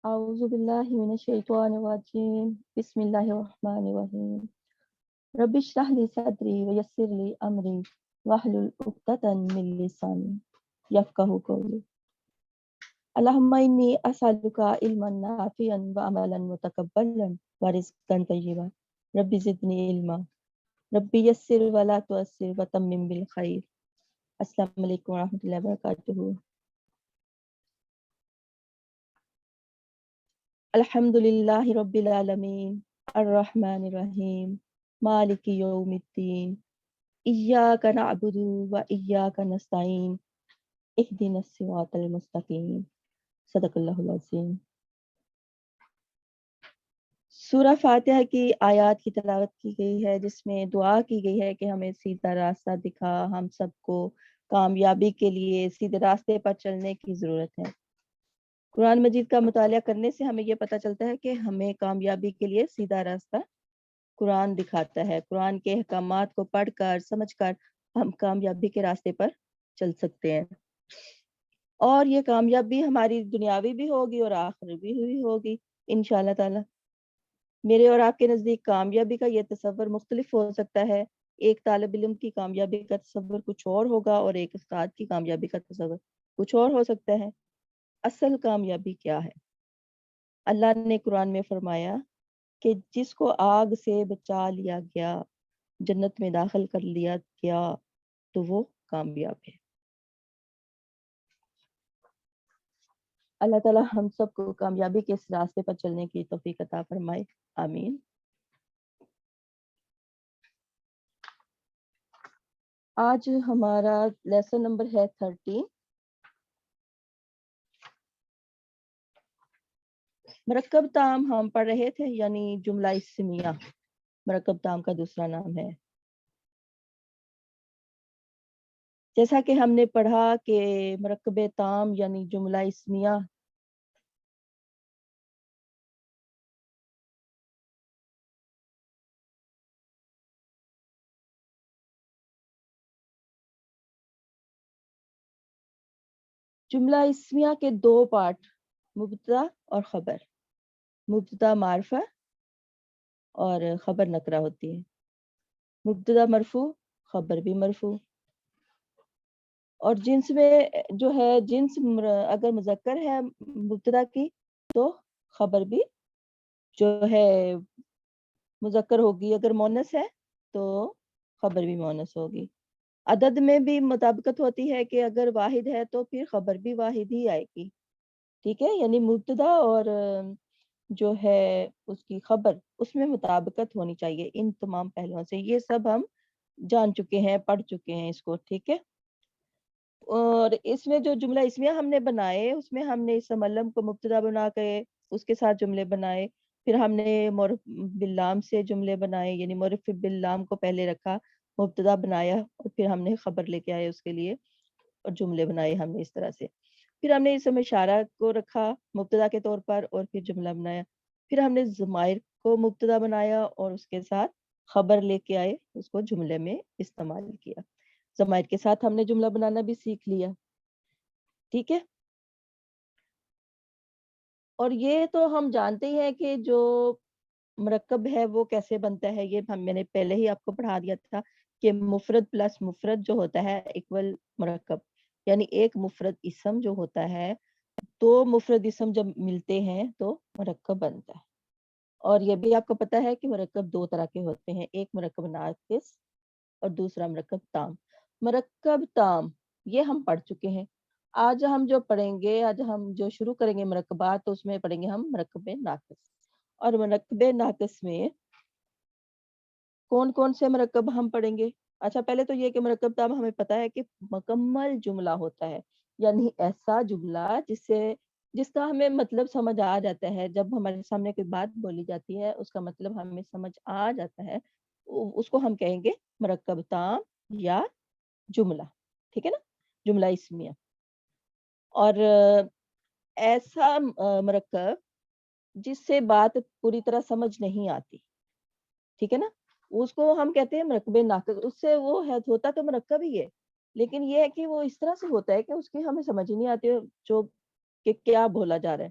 أعوذ بالله من الشيطان الرجيم بسم الله الرحمن الرحيم رب اشرح لي صدري ويسر لي أمري واحلل عقدة من لساني يفقهوا قولي اللهم إني أسألك علما نافعا وعملا متقبلا ورزقا طيبا رب زدني علما رب يسر ولا تؤسر وتمم بالخير. السلام علیکم ورحمۃ اللہ وبرکاتہ. الحمد للہ رب العالمین الرحمن الرحیم مالک یوم الدین ایاک نعبد و ایاک نستعین اہدنا الصراط المستقیم. صدق اللہ العظیم. سورہ فاتحہ کی آیات کی تلاوت کی گئی ہے جس میں دعا کی گئی ہے کہ ہمیں سیدھا راستہ دکھا، ہم سب کو کامیابی کے لیے سیدھے راستے پر چلنے کی ضرورت ہے. قرآن مجید کا مطالعہ کرنے سے ہمیں یہ پتہ چلتا ہے کہ ہمیں کامیابی کے لیے سیدھا راستہ قرآن دکھاتا ہے. قرآن کے احکامات کو پڑھ کر سمجھ کر ہم کامیابی کے راستے پر چل سکتے ہیں، اور یہ کامیابی ہماری دنیاوی بھی ہوگی اور آخری بھی ہوگی انشاءاللہ تعالی. میرے اور آپ کے نزدیک کامیابی کا یہ تصور مختلف ہو سکتا ہے. ایک طالب علم کی کامیابی کا تصور کچھ اور ہوگا اور ایک استاد کی کامیابی کا تصور کچھ اور ہو سکتا ہے. اصل کامیابی کیا ہے؟ اللہ نے قرآن میں فرمایا کہ جس کو آگ سے بچا لیا گیا، جنت میں داخل کر لیا گیا، تو وہ کامیاب ہے. اللہ تعالی ہم سب کو کامیابی کے اس راستے پر چلنے کی توفیق عطا فرمائے، آمین. آج ہمارا لیسن نمبر ہے 13. مرکب تام ہم پڑھ رہے تھے، یعنی جملہ اسمیہ مرکب تام کا دوسرا نام ہے. جیسا کہ ہم نے پڑھا کہ مرکب تام یعنی جملہ اسمیہ جملہ اسمیہ کے دو پارٹ، مبتدا اور خبر. مبتدا معرفہ اور خبر نکرہ ہوتی ہے. مبتدا مرفوع، خبر بھی مرفوع. اور جنس میں جو ہے جنس اگر مذکر ہے مبتدا کی تو خبر بھی جو ہے مذکر ہوگی، اگر مونس ہے تو خبر بھی مونس ہوگی. عدد میں بھی مطابقت ہوتی ہے کہ اگر واحد ہے تو پھر خبر بھی واحد ہی آئے گی. ٹھیک ہے، یعنی مبتدا اور جو ہے اس کی خبر اس میں مطابقت ہونی چاہیے. ان تمام پہلوؤں سے یہ سب ہم جان چکے ہیں، پڑھ چکے ہیں اس کو. ٹھیک ہے، اور اس میں جو جملہ اسمیہ ہم نے بنائے اس میں ہم نے اسم علم کو مبتدا بنا کے اس کے ساتھ جملے بنائے. پھر ہم نے معرف باللام سے جملے بنائے، یعنی معرف باللام کو پہلے رکھا، مبتدا بنایا، اور پھر ہم نے خبر لے کے آئے اس کے لیے اور جملے بنائے ہم نے اس طرح سے. پھر ہم نے اسم اشارہ کو رکھا مبتدا کے طور پر اور پھر جملہ بنایا. پھر ہم نے ضمائر کو مبتدا بنایا اور اس کے ساتھ خبر لے کے آئے، اس کو جملے میں استعمال کیا. ضمائر کے ساتھ ہم نے جملہ بنانا بھی سیکھ لیا. ٹھیک ہے، اور یہ تو ہم جانتے ہیں کہ جو مرکب ہے وہ کیسے بنتا ہے. یہ میں نے پہلے ہی آپ کو پڑھا دیا تھا کہ مفرد پلس مفرد جو ہوتا ہے ایکول مرکب، یعنی ایک مفرد اسم جو ہوتا ہے، دو مفرد اسم جب ملتے ہیں تو مرکب بنتا ہے. اور یہ بھی آپ کو پتہ ہے کہ مرکب دو طرح کے ہوتے ہیں، ایک مرکب ناقص اور دوسرا مرکب تام. مرکب تام یہ ہم پڑھ چکے ہیں. آج ہم جو پڑھیں گے، آج ہم جو شروع کریں گے مرکبات، تو اس میں پڑھیں گے ہم مرکب ناقص. اور مرکب ناقص میں کون کون سے مرکب ہم پڑھیں گے؟ اچھا، پہلے تو یہ کہ مرکب تام ہمیں پتہ ہے کہ مکمل جملہ ہوتا ہے، یعنی ایسا جملہ جس کا ہمیں مطلب سمجھ آ جاتا ہے. جب ہمارے سامنے کوئی بات بولی جاتی ہے اس کا مطلب ہمیں سمجھ آ جاتا ہے، اس کو ہم کہیں گے مرکب تام یا جملہ. ٹھیک ہے نا، جملہ اسمیہ. اور ایسا مرکب جس سے بات پوری طرح سمجھ نہیں آتی، ٹھیک ہے نا، اس کو ہم کہتے ہیں مرکب ناقص. اس سے وہ ہوتا تو مرکب ہی ہے، لیکن یہ ہے کہ وہ اس طرح سے ہوتا ہے کہ اس کی ہمیں سمجھ ہی نہیں آتی جو کہ کیا بولا جا رہا ہے.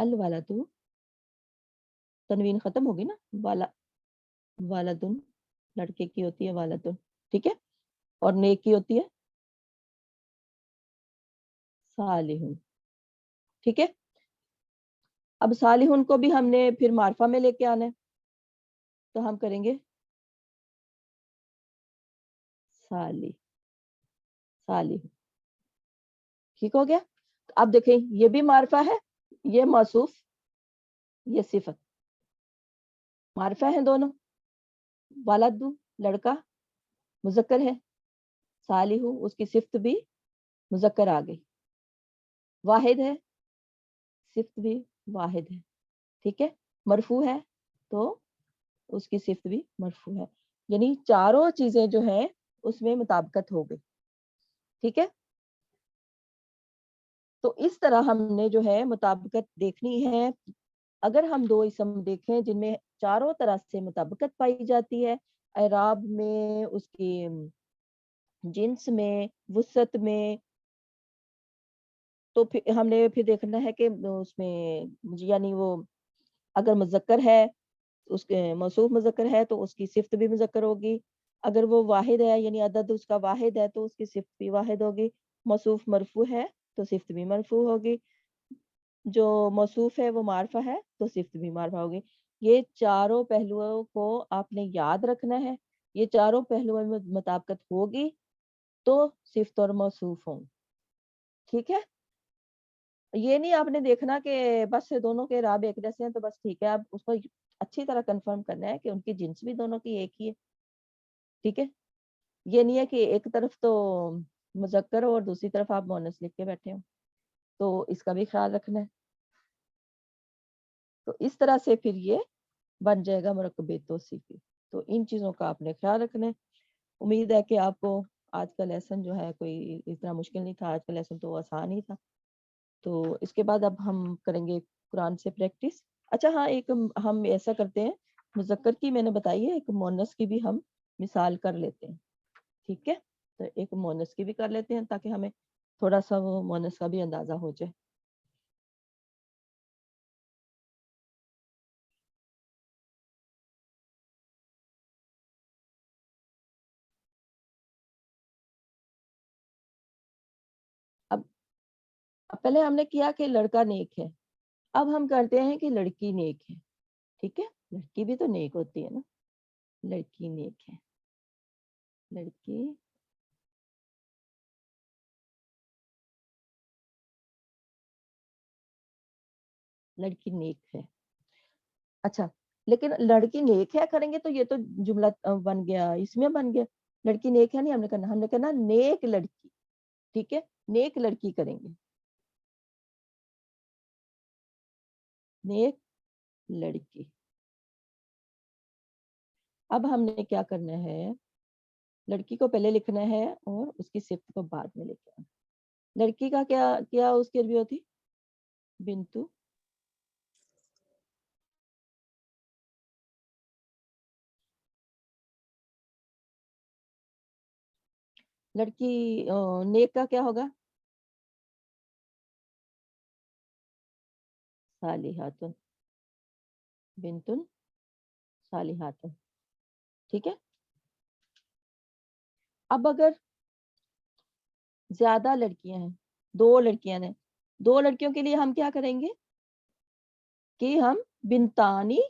الولد تنوین ختم ہوگی نا، والدن لڑکے کی ہوتی ہے والدن، ٹھیک ہے، اور نیک کی ہوتی ہے صالحن، ٹھیک ہے. اب صالحن کو بھی ہم نے پھر معرفہ میں لے کے آنا ہے، تو ہم کریں گے صالح، ٹھیک ہو گیا. اب دیکھیں یہ بھی معرفہ ہے، یہ موصوف، یہ صفت، معرفہ ہیں دونوں. والد لڑکا مذکر ہے، صالح اس کی صفت بھی مذکر آ گئی. واحد ہے، صفت بھی واحد ہے، ٹھیک ہے. مرفوع ہے تو اس کی صفت بھی مرفوع ہے، یعنی چاروں چیزیں جو ہیں اس میں مطابقت ہو گئی، ٹھیک ہے. تو اس طرح ہم نے جو ہے مطابقت دیکھنی ہے. اگر ہم دو اسم دیکھیں جن میں چاروں طرح سے مطابقت پائی جاتی ہے، اعراب میں، اس کی جنس میں، وسعت میں، تو پھر ہم نے پھر دیکھنا ہے کہ اس میں یعنی وہ اگر مذکر ہے، اس کے موصوف مذکر ہے تو اس کی صفت بھی مذکر ہوگی. اگر وہ واحد ہے یعنی عدد اس کا واحد ہے تو اس کی صفت بھی واحد ہوگی. موصوف مرفوع ہے تو صفت بھی مرفوع ہوگی. جو موصوف ہے وہ معرفہ ہے تو صفت بھی معرفہ ہوگی. یہ چاروں پہلوؤں کو آپ نے یاد رکھنا ہے. یہ چاروں پہلوؤں میں مطابقت ہوگی تو صفت اور موصوف ہوں، ٹھیک ہے. یہ نہیں آپ نے دیکھنا کہ بس دونوں کے اعراب ایک جیسے ہیں تو بس ٹھیک ہے، آپ اس کو اچھی طرح کنفرم کرنا ہے کہ ان کی جنس بھی دونوں کی ایک ہی ہے، ٹھیک ہے. یہ نہیں ہے کہ ایک طرف تو مذکر ہو اور دوسری طرف آپ مؤنث لکھ کے بیٹھے ہو، تو اس کا بھی خیال رکھنا ہے. تو اس طرح سے پھر یہ بن جائے گا مرکب توصیفی. تو ان چیزوں کا آپ نے خیال رکھنا ہے. امید ہے کہ آپ کو آج کا لیسن جو ہے کوئی اتنا مشکل نہیں تھا، آج کا لیسن تو آسان ہی تھا. تو اس کے بعد اب ہم کریں گے قرآن سے پریکٹس. اچھا ہاں، ایک ہم ایسا کرتے ہیں، مذکر کی میں نے بتائی ہے، ایک مؤنث کی بھی ہم مثال کر لیتے ہیں، ٹھیک ہے. تو ایک مؤنث کی بھی کر لیتے ہیں تاکہ ہمیں تھوڑا سا وہ مؤنث کا بھی اندازہ ہو جائے. اب پہلے ہم نے کیا کہ لڑکا نیک ہے، اب ہم کرتے ہیں کہ لڑکی نیک ہے، ٹھیک ہے. لڑکی بھی تو نیک ہوتی ہے نا، لڑکی نیک ہے، لڑکی لڑکی نیک ہے. اچھا لیکن لڑکی نیک ہے کریں گے تو یہ تو جملہ بن گیا، اس میں بن گیا. لڑکی نیک ہے نہیں ہم نے کرنا، ہم نے کرنا نیک لڑکی، ٹھیک ہے. نیک لڑکی کریں گے، نیک لڑکی. اب ہم نے کیا کرنا ہے، لڑکی کو پہلے لکھنا ہے اور اس کی صفت کو بعد میں لکھنا ہے. لڑکی کا کیا کیا اس کی عربی ہوتی، بنتو. لڑکی نیک کا کیا ہوگا، صالحاتن، بنتن صالحاتن، ٹھیک ہے. اب اگر زیادہ لڑکیاں ہیں، دو لڑکیاں ہیں، دو لڑکیوں کے لیے ہم کیا کریں گے کہ ہم بنتانی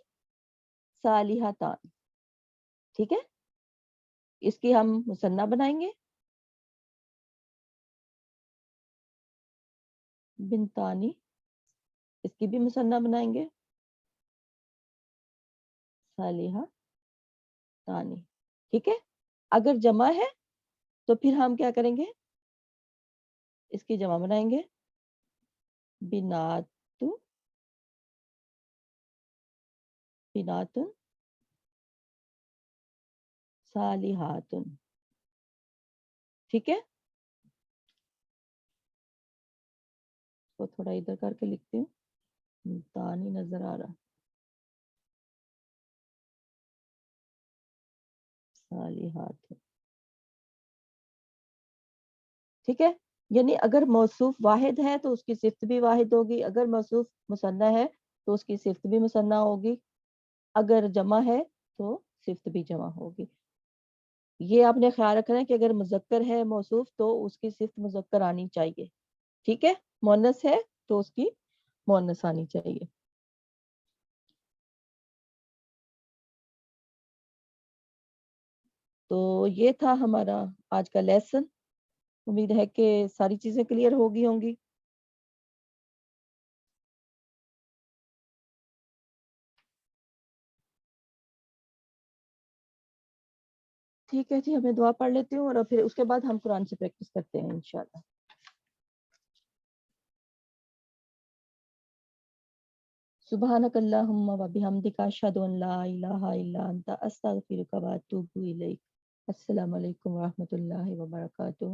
صالحاتان، ٹھیک ہے. اس کی ہم مثنیٰ بنائیں گے، بنتانی، اس کی بھی مثنیٰ بنائیں گے، صالحہ تانی، ٹھیک ہے. اگر جمع ہے تو پھر ہم کیا کریں گے، اس کی جمع بنائیں گے، بناتو، بناتن صالحاتن، ٹھیک ہے. تو تھوڑا ادھر کر کے لکھتی ہوں، تانی نظر آ رہا، صالحات، ٹھیک ہے. یعنی اگر موصوف واحد ہے تو اس کی صفت بھی واحد ہوگی، اگر موصوف مثنیٰ ہے تو اس کی صفت بھی مثنیٰ ہوگی، اگر جمع ہے تو صفت بھی جمع ہوگی۔ یہ آپ نے خیال رکھنا ہے کہ اگر مذکر ہے موصوف تو اس کی صفت مذکر آنی چاہیے، ٹھیک ہے؟ مؤنث ہے تو اس کی مؤنث آنی چاہیے۔ تو یہ تھا ہمارا آج کا لیسن، امید ہے کہ ساری چیزیں کلیئر ہوگی ہوں گی۔ ٹھیک ہے جی، ہمیں دعا پڑھ لیتی ہوں اور پھر اس کے بعد ہم قرآن سے پریکٹس کرتے ہیں انشاءاللہ۔ سبحانک اللہم و بحمدک اشہد ان لا الہ الا انت استغفرک و اتوب الیک۔ السلام علیکم ورحمۃ اللہ وبرکاتہ۔